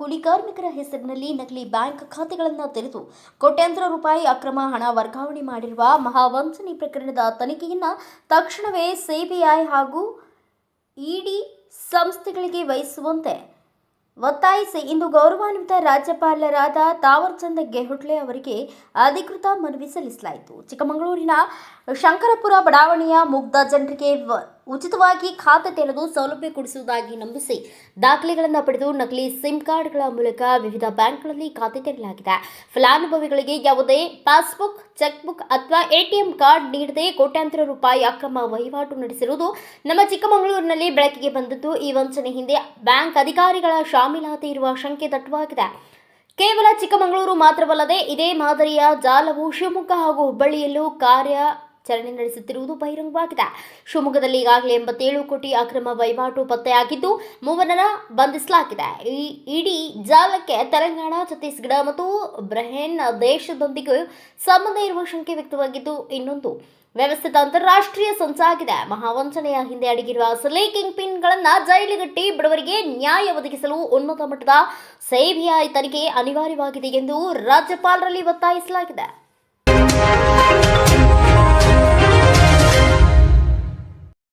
ಕೂಲಿ ಕಾರ್ಮಿಕರ ಹೆಸರಿನಲ್ಲಿ ನಕಲಿ ಬ್ಯಾಂಕ್ ಖಾತೆಗಳನ್ನು ತೆರೆದು ಕೋಟ್ಯಾಂತರ ರೂಪಾಯಿ ಅಕ್ರಮ ಹಣ ವರ್ಗಾವಣೆ ಮಾಡಿರುವ ಮಹಾವಂಚನೆ ಪ್ರಕರಣದ ತನಿಖೆಯನ್ನು ತಕ್ಷಣವೇ ಸಿಬಿಐ ಹಾಗೂ ಇಡಿ ಸಂಸ್ಥೆಗಳಿಗೆ ವಹಿಸುವಂತೆ ಒತ್ತಾಯಿಸಿ ಇಂದು ಗೌರವಾನ್ವಿತ ರಾಜ್ಯಪಾಲರಾದ ತಾವರ್ಚಂದ್ ಗೆಹ್ಲೋಟ್ ಅವರಿಗೆ ಅಧಿಕೃತ ಮನವಿ ಸಲ್ಲಿಸಲಾಯಿತು. ಚಿಕ್ಕಮಗಳೂರಿನ ಶಂಕರಪುರ ಬಡಾವಣೆಯ ಮುಗ್ಧ ಜನರಿಗೆ ಉಚಿತವಾಗಿ ಖಾತೆ ತೆರೆದು ಸೌಲಭ್ಯ ಕೊಡಿಸುವುದಾಗಿ ನಂಬಿಸಿ ದಾಖಲೆಗಳನ್ನು ಪಡೆದು ನಕಲಿ ಸಿಮ್ ಕಾರ್ಡ್ಗಳ ಮೂಲಕ ವಿವಿಧ ಬ್ಯಾಂಕ್ಗಳಲ್ಲಿ ಖಾತೆ ತೆರೆಯಲಾಗಿದೆ. ಫಲಾನುಭವಿಗಳಿಗೆ ಯಾವುದೇ ಪಾಸ್ಬುಕ್, ಚೆಕ್ಬುಕ್ ಅಥವಾ ಎಟಿಎಂ ಕಾರ್ಡ್ ನೀಡದೆ ಕೋಟ್ಯಾಂತರ ರೂಪಾಯಿ ಅಕ್ರಮ ವಹಿವಾಟು ನಡೆಸಿರುವುದು ನಮ್ಮ ಚಿಕ್ಕಮಗಳೂರಿನಲ್ಲಿ ಬೆಳಕಿಗೆ ಬಂದಿದ್ದು, ಈ ವಂಚನೆ ಹಿಂದೆ ಬ್ಯಾಂಕ್ ಅಧಿಕಾರಿಗಳ ಶಾಮೀಲಾತಿ ಇರುವ ಶಂಕೆ ದಟ್ಟವಾಗಿದೆ. ಕೇವಲ ಚಿಕ್ಕಮಗಳೂರು ಮಾತ್ರವಲ್ಲದೆ ಇದೇ ಮಾದರಿಯ ಜಾಲವು ಶಿವಮೊಗ್ಗ ಹಾಗೂ ಹುಬ್ಬಳ್ಳಿಯಲ್ಲೂ ಕಾರ್ಯಾಚರಣೆ ನಡೆಸುತ್ತಿರುವುದು ಬಹಿರಂಗವಾಗಿದೆ. ಶಿವಮೊಗ್ಗದಲ್ಲಿ ಈಗಾಗಲೇ 87 ಕೋಟಿ ಅಕ್ರಮ ವಹಿವಾಟು ಪತ್ತೆಯಾಗಿದ್ದು, 3 ಬಂಧಿಸಲಾಗಿದೆ. ಈ ಇಡೀ ಜಾಲಕ್ಕೆ ತೆಲಂಗಾಣ, ಛತ್ತೀಸ್ಗಢ ಮತ್ತು ಬ್ರಹೇನ್ ದೇಶದೊಂದಿಗೆ ಸಂಬಂಧ ಇರುವ ಶಂಕೆ ವ್ಯಕ್ತವಾಗಿದ್ದು, ಇನ್ನೊಂದು ವ್ಯವಸ್ಥಿತ ಅಂತಾರಾಷ್ಟ್ರೀಯ ಸಂಚಾಗಿದೆ. ಮಹಾವಂಚನೆಯ ಹಿಂದೆ ಅಡಗಿರುವ ಅಸಲಿ ಕಿಂಗ್ ಪಿನ್ಗಳನ್ನು ಜೈಲಿಗಟ್ಟಿ ಬಡವರಿಗೆ ನ್ಯಾಯ ಒದಗಿಸಲು ಉನ್ನತ ಮಟ್ಟದ ಸಿಬಿಐ ತನಿಖೆ ಅನಿವಾರ್ಯವಾಗಿದೆ ಎಂದು ರಾಜ್ಯಪಾಲರಲ್ಲಿ ಒತ್ತಾಯಿಸಲಾಗಿದೆ.